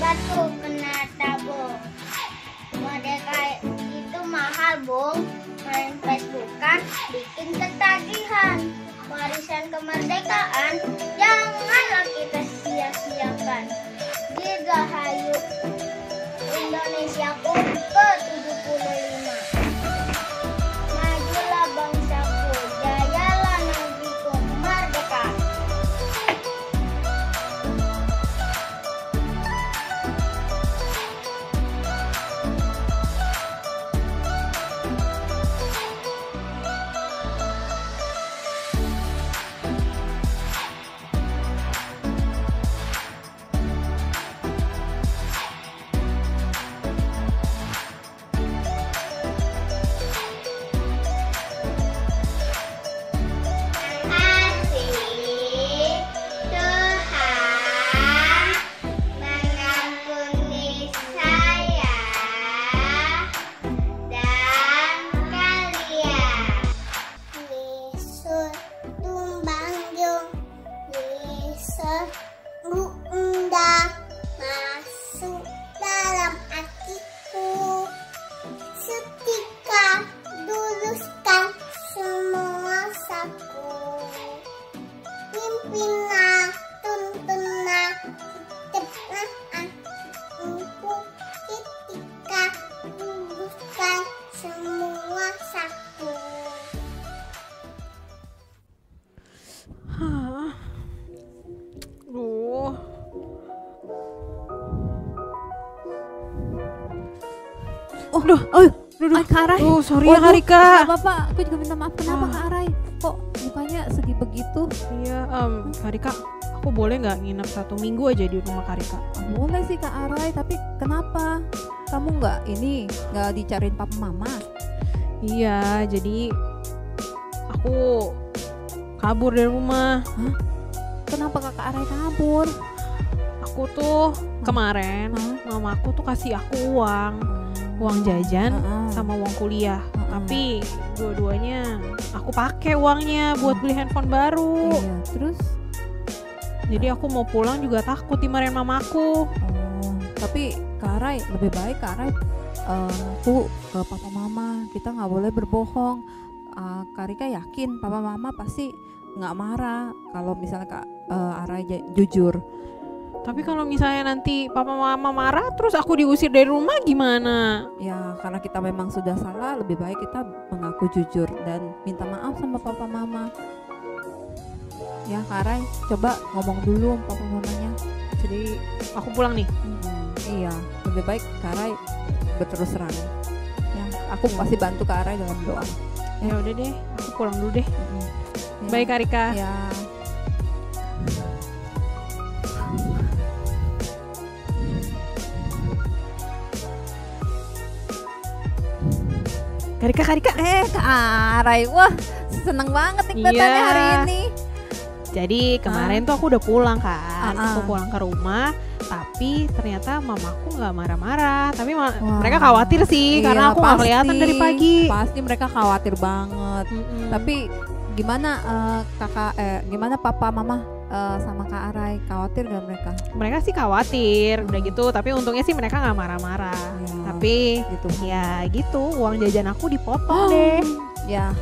batu kena tabung. Merdeka itu mahal, Bung. Main Facebookan bikin ketagihan. Warisan kemerdekaan janganlah kita sia-siakan. Dirgahayu Indonesiaku ke-75. Majulah bangsaku, jayalah negeriku merdeka. Masuk dalam hatiku, setika luluskan semua saku. Pimpinlah, tuntunlah, tetaplah hatiku ketika luluskan semua saku. Duh. Duh, Kak Arai. Sorry ya Kak Rika. Gak apa-apa, aku juga minta maaf. Kenapa Kak Arai? Kok mukanya sedih begitu? Iya, Kak Rika, aku boleh nggak nginep 1 minggu aja di rumah Kak Rika? Boleh sih Kak Arai, tapi kenapa? Kamu nggak dicariin papa mama? Iya, jadi aku kabur dari rumah. Hah? Kenapa Kakak Arai kabur? Aku tuh kemarin mama aku tuh kasih aku uang jajan sama uang kuliah. Tapi dua-duanya aku pakai uangnya buat beli handphone baru. Iya, terus? Jadi aku mau pulang juga takut dimarahin mamaku. Tapi Kak Arai, lebih baik Kak Arai tuh ke papa mama. Kita nggak boleh berbohong. Kak Rika yakin papa mama pasti nggak marah kalau misalnya Kak Arai jujur. Tapi kalau misalnya nanti papa mama marah terus aku diusir dari rumah gimana? Ya karena kita memang sudah salah, lebih baik kita mengaku jujur dan minta maaf sama papa mama. Ya Kak Arai, coba ngomong dulu sama papa mamanya. Jadi aku pulang nih. Iya, lebih baik Kak Arai berterus terang. Ya, aku pasti bantu Kak Arai dalam doa. Ya udah deh, aku pulang dulu deh. Ya. Baik Kak Rika. Ya. Kak Rika. Kak Arai, wah seneng banget nih kelihatannya hari ini. Jadi kemarin tuh aku udah pulang kan, aku pulang ke rumah. Tapi ternyata mamaku nggak marah-marah. Tapi mereka khawatir sih, karena aku nggak kelihatan dari pagi. Pasti mereka khawatir banget. Tapi gimana gimana papa mama sama Kak Arai, khawatir gak mereka? Mereka sih khawatir, udah gitu. Tapi untungnya sih mereka nggak marah-marah. Tapi gitu. Ya gitu, uang jajan aku dipotong deh. Ya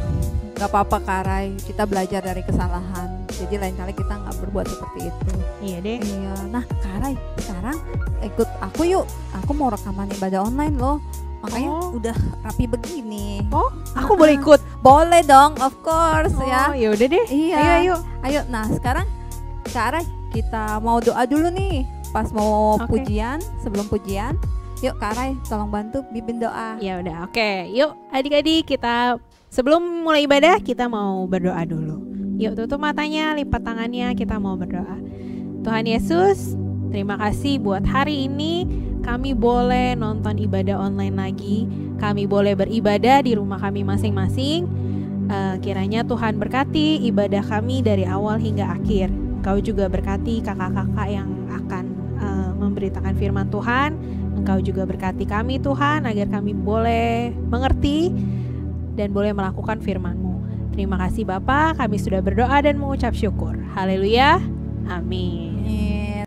gak apa-apa Kak Arai, kita belajar dari kesalahan. Jadi lain kali kita nggak berbuat seperti itu. Iya deh. Iya. Nah Kak Arai, sekarang ikut aku yuk. Aku mau rekaman ibadah online loh. Makanya udah rapi begini. Aku boleh ikut? Boleh dong, of course ya. Ya udah deh. Iya. Ayo. Nah sekarang Kak Arai, kita mau doa dulu nih. Pas mau pujian, sebelum pujian. Yuk Kak Arai, tolong bantu bimbing doa. Ya udah, oke. Yuk adik-adik, kita sebelum mulai ibadah kita mau berdoa dulu. Yuk tutup matanya, lipat tangannya, kita mau berdoa. Tuhan Yesus, terima kasih buat hari ini kami boleh nonton ibadah online lagi. Kami boleh beribadah di rumah kami masing-masing. Kiranya Tuhan berkati ibadah kami dari awal hingga akhir. Engkau juga berkati kakak-kakak yang akan memberitakan firman Tuhan. Engkau juga berkati kami Tuhan, agar kami boleh mengerti dan boleh melakukan firman-Mu. Terima kasih Bapa, kami sudah berdoa dan mengucap syukur. Haleluya, amin.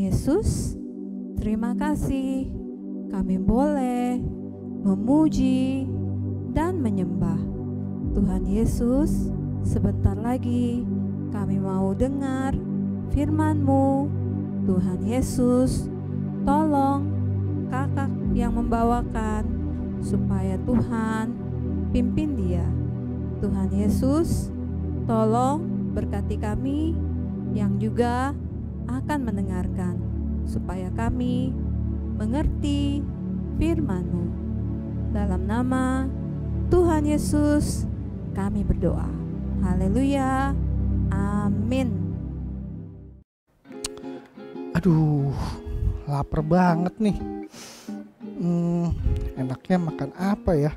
Yesus, terima kasih kami boleh memuji dan menyembah. Tuhan Yesus, sebentar lagi kami mau dengar firman-Mu. Tuhan Yesus, tolong kakak yang membawakan supaya Tuhan pimpin dia. Tuhan Yesus, tolong berkati kami yang juga akan mendengarkan supaya kami mengerti firman-Mu. Dalam nama Tuhan Yesus kami berdoa. Haleluya. Amin. Aduh, lapar banget nih. Enaknya makan apa ya?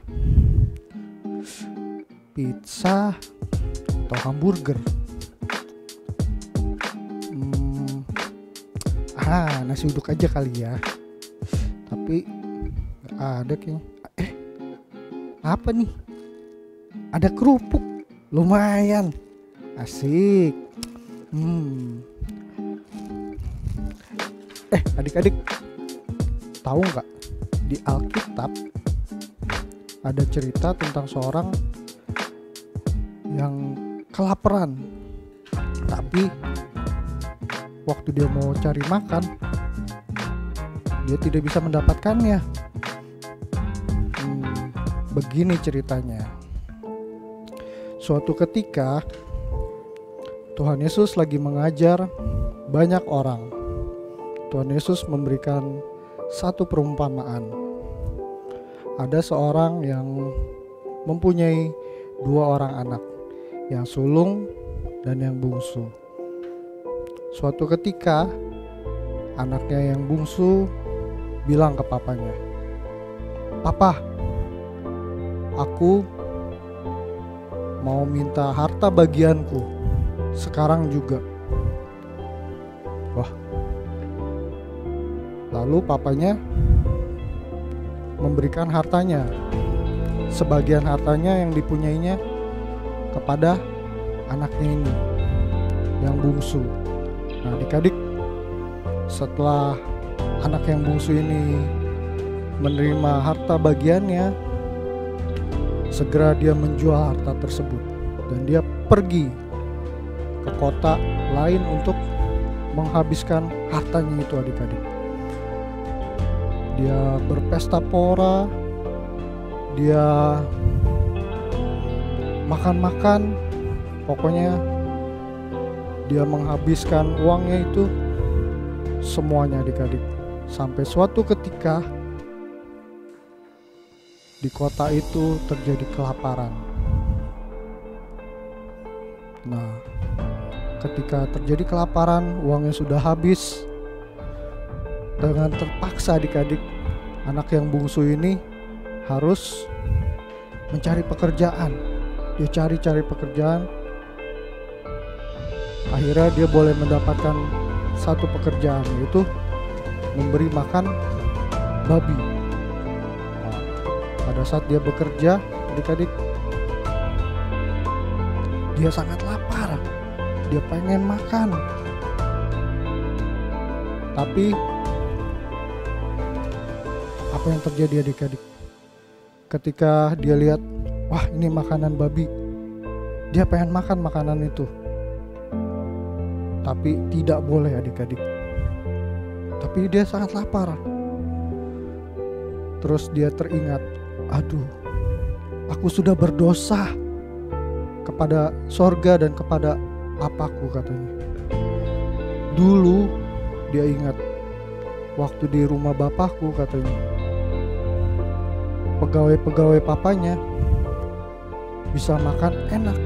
Pizza atau hamburger? Nasi uduk aja kali ya. Tapi gak ada kayaknya. Apa nih? Ada kerupuk. Lumayan. Asik. Adik-adik, tahu nggak di Alkitab ada cerita tentang seorang yang kelaparan, tapi waktu dia mau cari makan dia tidak bisa mendapatkannya. Begini ceritanya. Suatu ketika Tuhan Yesus lagi mengajar banyak orang. Tuhan Yesus memberikan satu perumpamaan. Ada seorang yang mempunyai 2 orang anak, yang sulung dan yang bungsu. Suatu ketika anaknya yang bungsu bilang ke papanya, "Papa, aku mau minta harta bagianku sekarang juga." Wah. Lalu papanya memberikan hartanya, sebagian hartanya yang dipunyainya kepada anaknya ini yang bungsu. Nah, adik-adik, setelah anak yang bungsu ini menerima harta bagiannya, segera dia menjual harta tersebut dan dia pergi ke kota lain untuk menghabiskan hartanya itu, adik-adik. Dia berpesta pora, dia makan-makan, pokoknya dia menghabiskan uangnya itu semuanya, adik-adik. Sampai suatu ketika di kota itu terjadi kelaparan. Nah, ketika terjadi kelaparan, uangnya sudah habis. Dengan terpaksa, adik-adik, anak yang bungsu ini harus mencari pekerjaan. Dia cari pekerjaan. Akhirnya dia boleh mendapatkan satu pekerjaan, yaitu memberi makan babi. Nah, pada saat dia bekerja, adik-adik, dia sangat lapar. Dia pengen makan. Tapi apa yang terjadi, adik-adik? Ketika dia lihat, wah, ini makanan babi, dia pengen makan makanan itu. Tapi tidak boleh, adik-adik. Tapi dia sangat lapar. Terus dia teringat, aduh, aku sudah berdosa kepada sorga dan kepada papaku, katanya. Dulu dia ingat waktu di rumah bapakku, katanya, pegawai-pegawai papanya bisa makan enak,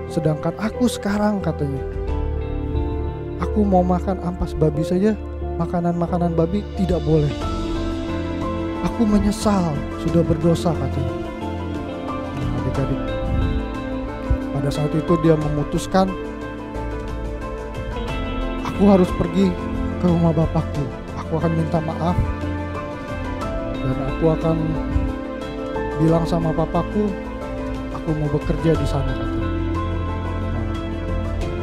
sedangkan aku sekarang, katanya, aku mau makan ampas babi saja, makanan-makanan babi tidak boleh. Aku menyesal sudah berdosa, katanya. Nah, adik-adik, pada saat itu dia memutuskan, aku harus pergi ke rumah bapakku. Aku akan minta maaf dan aku akan bilang sama papaku, aku mau bekerja di sana, katanya. Nah,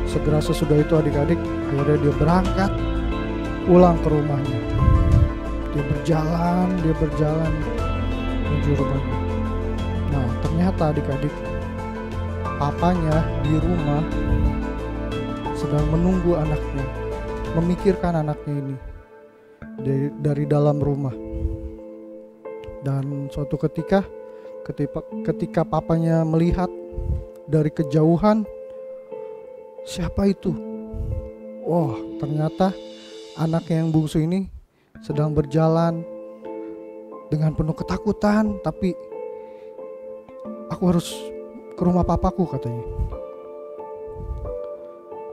segera sesudah itu, adik-adik, Akhirnya dia berangkat pulang ke rumahnya. Dia berjalan menuju rumahnya. Nah, ternyata adik-adik, papanya di rumah sedang menunggu anaknya, memikirkan anaknya ini dari dalam rumah. Dan suatu ketika papanya melihat dari kejauhan, siapa itu? Oh, ternyata anaknya yang bungsu ini sedang berjalan dengan penuh ketakutan, tapi aku harus ke rumah papaku, katanya.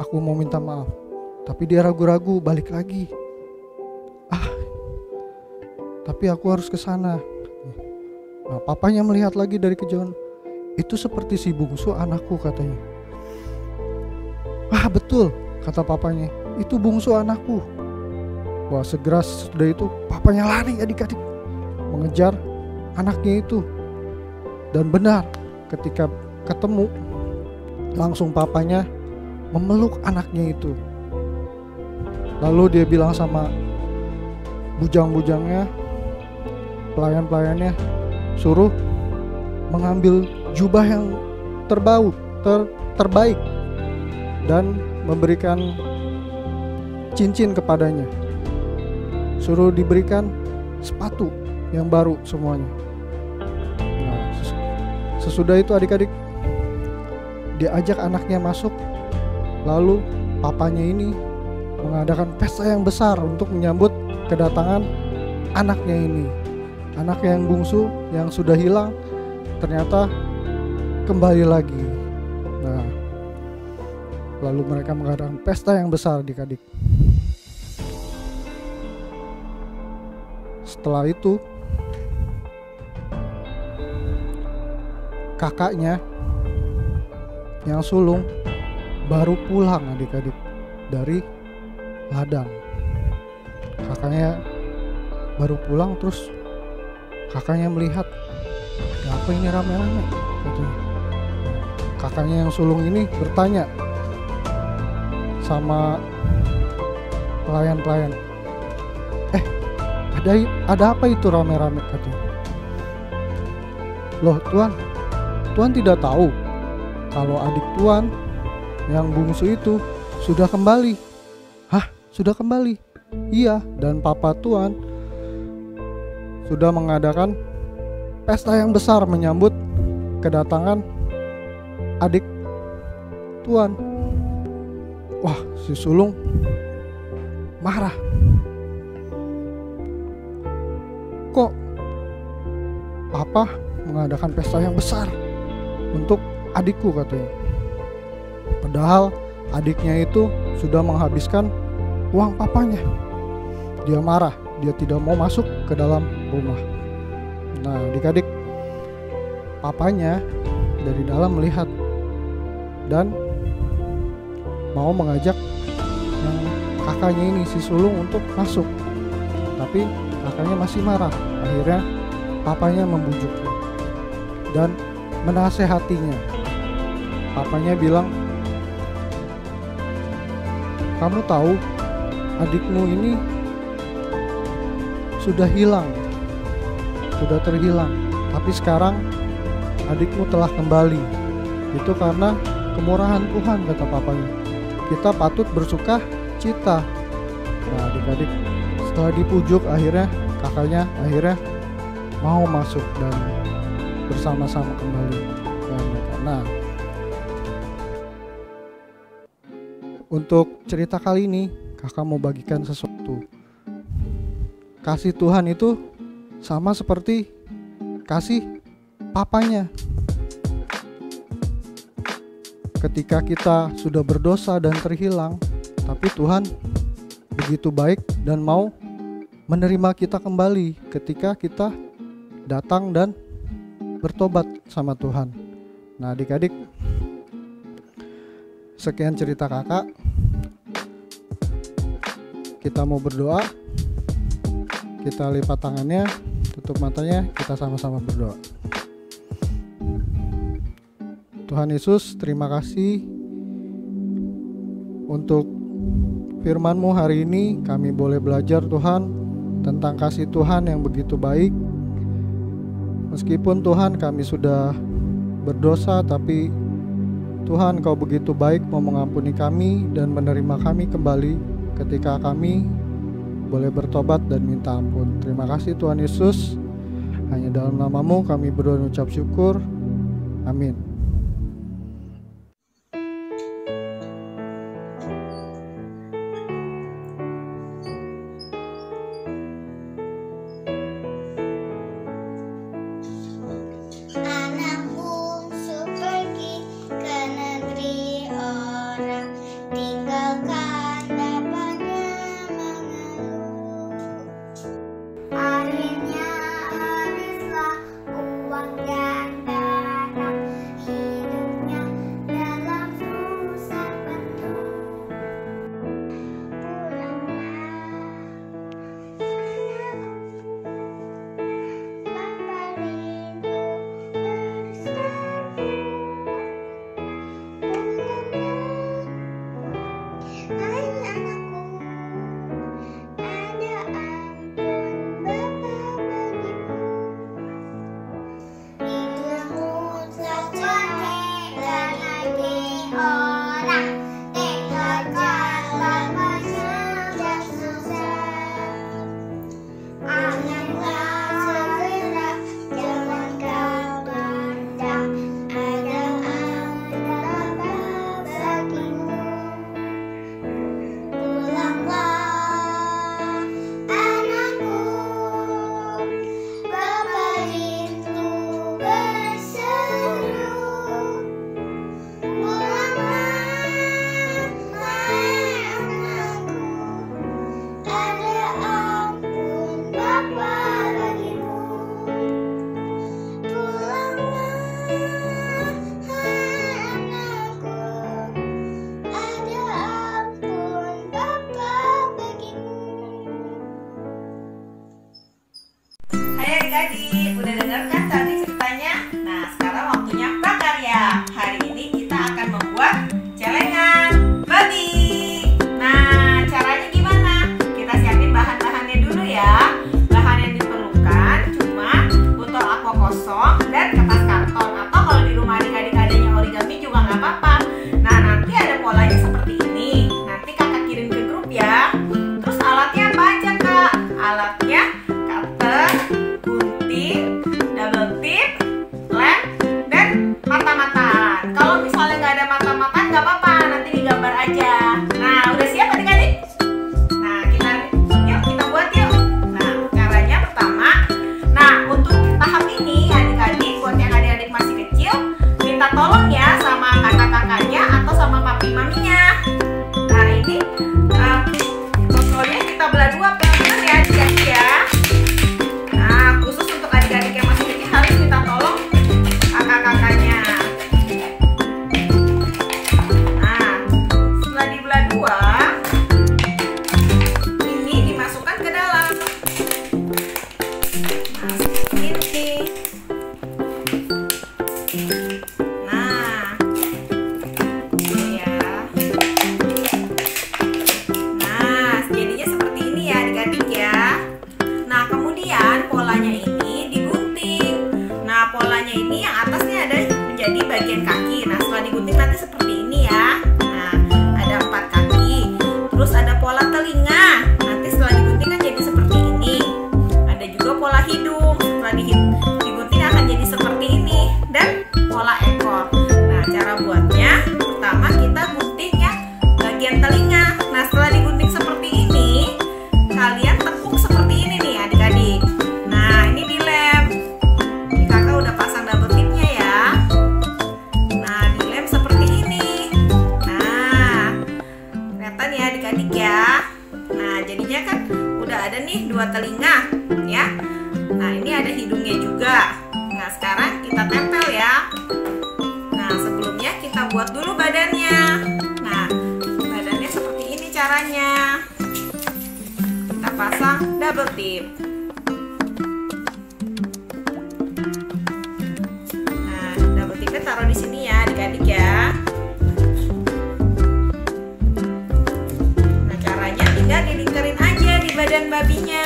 Aku mau minta maaf, tapi dia ragu-ragu balik lagi. Tapi aku harus ke sana. Nah, papanya melihat lagi dari kejauhan. Itu seperti si bungsu anakku, katanya. Betul, kata papanya. Itu bungsu anakku. Wah, segera sesudah itu papanya lari adik-adik mengejar anaknya itu. Dan benar, ketika ketemu, langsung papanya memeluk anaknya itu. Lalu dia bilang sama bujang-bujangnya, pelayan-pelayannya, suruh mengambil jubah yang terbaik dan memberikan cincin kepadanya. Suruh diberikan sepatu yang baru semuanya. Nah, sesudah itu adik-adik, dia ajak anaknya masuk. Lalu papanya ini mengadakan pesta yang besar untuk menyambut kedatangan anaknya ini. Anaknya yang bungsu yang sudah hilang ternyata kembali lagi. Nah, lalu mereka mengadakan pesta yang besar adik-adik. Setelah itu kakaknya yang sulung baru pulang adik-adik dari ladang. Kakaknya baru pulang, terus kakaknya melihat, ada apa ini rame-rame, katanya. Kakaknya yang sulung ini bertanya sama pelayan-pelayan, ada apa itu rame-rame, katanya. Loh Tuan tidak tahu kalau adik Tuan yang bungsu itu sudah kembali. Sudah kembali? Iya, dan papa Tuan sudah mengadakan pesta yang besar menyambut kedatangan adik Tuan. Wah, si sulung marah. Kok papa mengadakan pesta yang besar untuk adikku, katanya. Padahal adiknya itu sudah menghabiskan uang papanya. Dia marah, dia tidak mau masuk ke dalam rumah. Nah, adik-adik, papanya dari dalam melihat dan mau mengajak yang kakaknya ini, si sulung, untuk masuk. Tapi kakaknya masih marah. Akhirnya papanya membujuknya dan menasehatinya. Papanya bilang, kamu tahu adikmu ini sudah hilang, sudah terhilang, tapi sekarang adikmu telah kembali. Itu karena kemurahan Tuhan, kata papanya. Kita patut bersuka cita. Nah, adik-adik, setelah dipujuk, akhirnya kakaknya mau masuk dan bersama-sama kembali dengan mereka. Nah, untuk cerita kali ini kakak mau bagikan sesuatu. Kasih Tuhan itu sama seperti kasih papanya. Ketika kita sudah berdosa dan terhilang, tapi Tuhan begitu baik dan mau menerima kita kembali ketika kita datang dan bertobat sama Tuhan. Nah, adik-adik, sekian cerita kakak. Kita mau berdoa. Kita lipat tangannya, tutup matanya, kita sama-sama berdoa. Tuhan Yesus, terima kasih untuk firman-Mu hari ini kami boleh belajar Tuhan tentang kasih Tuhan yang begitu baik. Meskipun Tuhan kami sudah berdosa, tapi Tuhan Kau begitu baik mau mengampuni kami dan menerima kami kembali ketika kami boleh bertobat dan minta ampun. Terima kasih Tuhan Yesus. Hanya dalam nama-Mu kami berdoa dan ucap syukur. Amin. Anak bungsu pergi ke negeri orang, tinggalkan bapaknya mengeluh. Akhirnya habislah uang dan barang, hidupnya dalam susah penuh. Hai adik-adik, udah denger kan tadi ceritanya? Nah, sekarang waktunya prakarya. Hari ini kita akan membuat celengan babi. Nah, caranya gimana? Kita siapin bahan-bahannya dulu ya. Bahan yang diperlukan cuma botol aqua kosong dan kertas karton. Atau kalau di rumah adik-adik adanya origami juga nggak apa-apa. Nah, nanti ada polanya seperti ini. Nanti kakak kirim ke grup ya. Terus alatnya apa aja kak? Alatnya cutter, gunting, double tip, lem, dan mata-mataan. Kalau misalnya nggak ada mata-mataan nggak apa-apa, nanti digambar aja. Nah, udah siap adik-adik? Nah, yuk kita buat yuk. Nah, caranya pertama, nah untuk tahap ini adik-adik, buat yang adik-adik masih kecil, minta tolong ya sama kakak-kakaknya atau sama papi maminya. Nah, ini botolnya kita belah dua pelan-pelan ya adik-adik ya. Nah, khusus untuk adik-adik yang masih kecil harus minta tolong kakak-kakaknya. Nah, setelah dibelah dua, ini dimasukkan ke dalam. Nah, seperti ini. Nah, ini ya. Nah, jadinya seperti ini ya adik-adik ya. Nah, kemudian polanya ini digunting. Nah, polanya ini yang atasnya ada menjadi bagian kaki. Nah, setelah digunting nanti seperti ini ya. Nah, ada 4 kaki. Terus ada pola telinga. Nanti setelah digunting kan jadi seperti ini. Ada juga pola hidung. Setelah digunting akan jadi seperti ini. Dan pola ekor. Nah, cara buatnya pertama kita gunting ya bagian telinga. Nah, setelah digunting seperti ini, kalian tekuk seperti ini nih adik-adik. Nah, ini dilem. Ini kakak udah pasang double tipnya ya. Nah, dilem seperti ini. Nah, kelihatan ya adik-adik ya. Nah, jadinya kan udah ada nih 2 telinga ya. Nah, ini ada hidungnya juga. Nah, sekarang kita tempel ya. Nah, sebelumnya kita buat dulu badannya. Nah, badannya seperti ini caranya. Kita pasang double tip. Nah, double tipnya taruh di sini ya, adik-adik ya. Nah, cara babinya.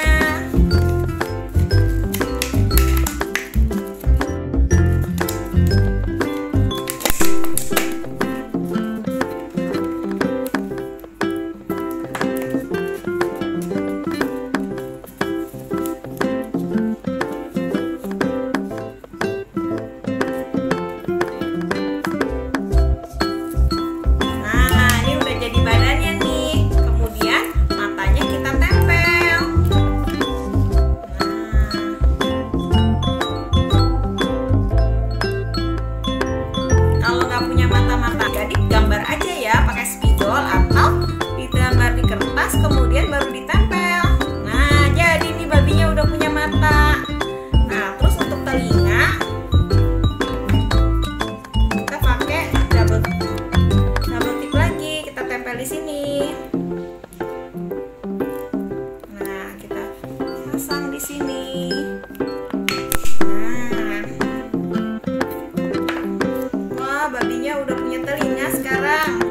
Kemudian baru ditempel. Nah, jadi ini babinya udah punya mata. Nah, terus untuk telinga kita pakai double tip lagi, kita tempel di sini. Nah, kita pasang di sini. Nah, wah, babinya udah punya telinga sekarang.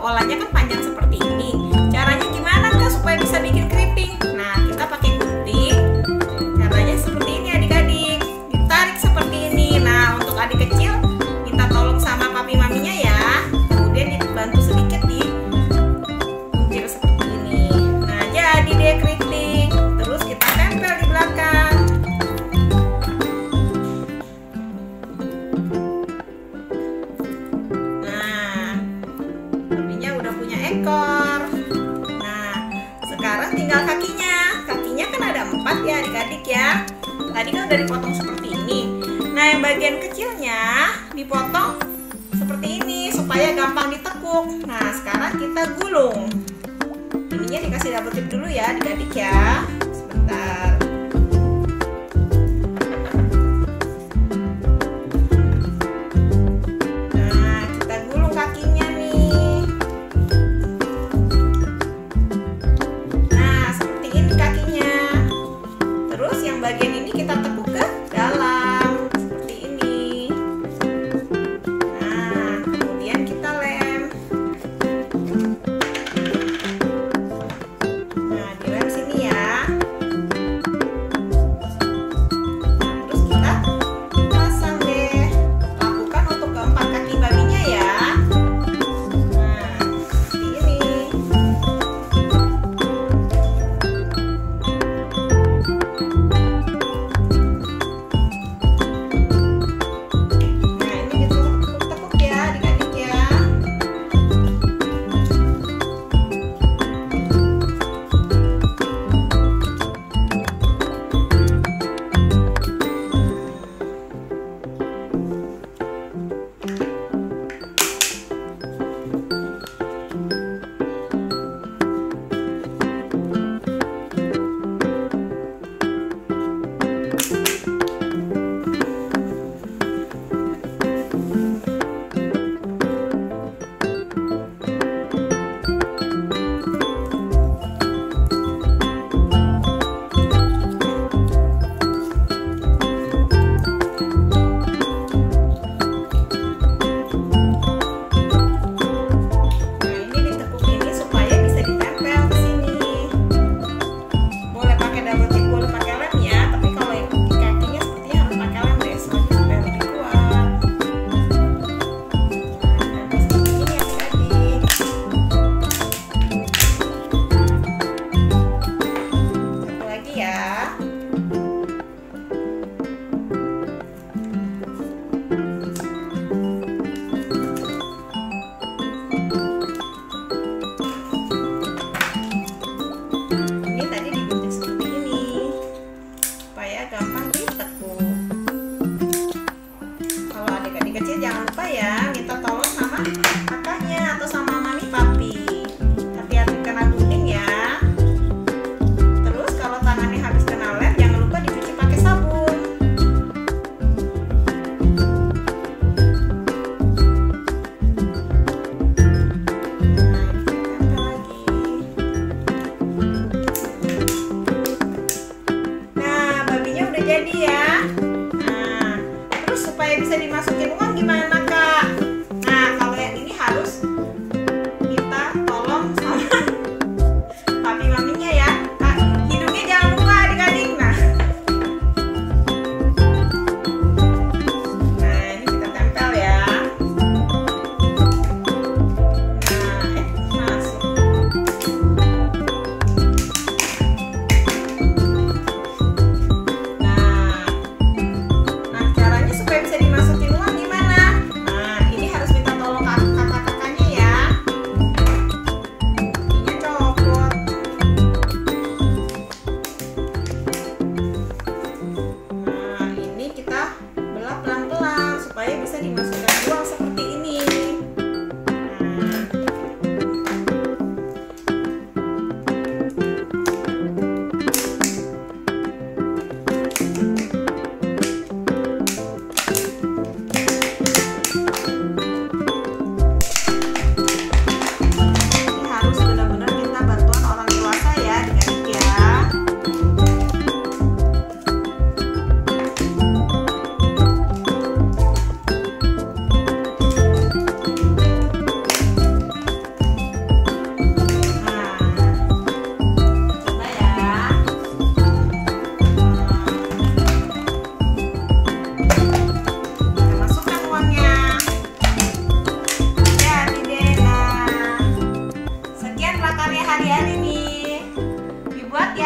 Polanya kan panjang seperti ini. Caranya gimana Kak supaya bisa bikin keriting? Nah, kita pakai gunting. Caranya seperti ini adik-adik. Ditarik seperti ini. Nah, untuk adik kecil minta tolong sama papi maminya ya. Kemudian dibantu sedikit di gunting seperti ini. Nah, jadi deh keriting. Terus kita tempel di belakang. Ekor. Nah, sekarang tinggal kakinya. Kakinya kan ada 4 ya adik-adik ya. Tadi kan udah dipotong seperti ini. Nah, yang bagian kecilnya dipotong seperti ini supaya gampang ditekuk. Nah, sekarang kita gulung. Ininya dikasih double tip dulu ya adik-adik ya. Sebentar. Nah, kita gulung kakinya nih. Bagian ini kita tekuk ke dalam seperti ini. Nah, kemudian kita lem. Nah, dilem sini ya.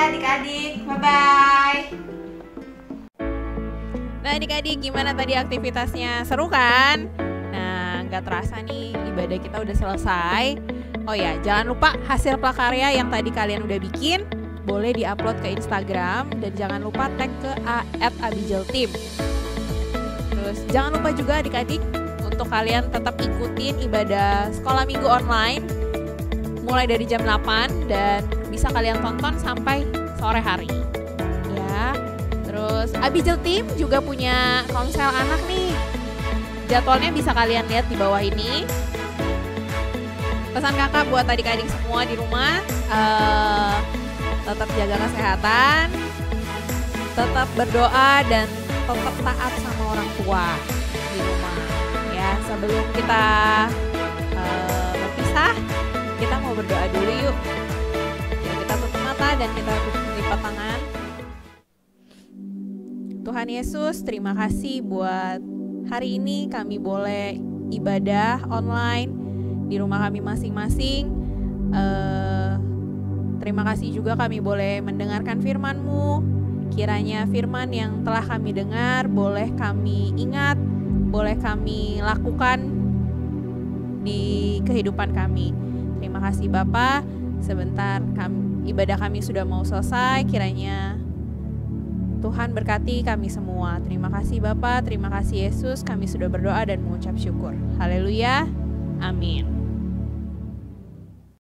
ya adik-adik. Bye-bye. Nah adik-adik, gimana tadi aktivitasnya? Seru kan? Nah nggak terasa nih ibadah kita udah selesai. Oh ya, jangan lupa hasil prakarya yang tadi kalian udah bikin boleh diupload ke Instagram, dan jangan lupa tag ke @abijelteam. Terus jangan lupa juga adik-adik untuk kalian tetap ikutin ibadah sekolah minggu online mulai dari jam 8 dan bisa kalian tonton sampai sore hari. Ya. Terus Abijelteam juga punya konsel anak nih. Jadwalnya bisa kalian lihat di bawah ini. Pesan kakak buat adik-adik semua di rumah, tetap jaga kesehatan, tetap berdoa, dan tetap taat sama orang tua di rumah. Ya, sebelum kita berpisah, kita mau berdoa dulu yuk. Ya, kita tutup mata dan kita lipat tangan. Tuhan Yesus, terima kasih buat hari ini kami boleh ibadah online di rumah kami masing-masing. Terima kasih juga kami boleh mendengarkan firman-Mu. Kiranya firman yang telah kami dengar boleh kami ingat, boleh kami lakukan di kehidupan kami. Terima kasih Bapa. Sebentar ibadah kami sudah mau selesai. Kiranya Tuhan berkati kami semua. Terima kasih Bapa, terima kasih Yesus. Kami sudah berdoa dan mengucap syukur. Haleluya. Amin.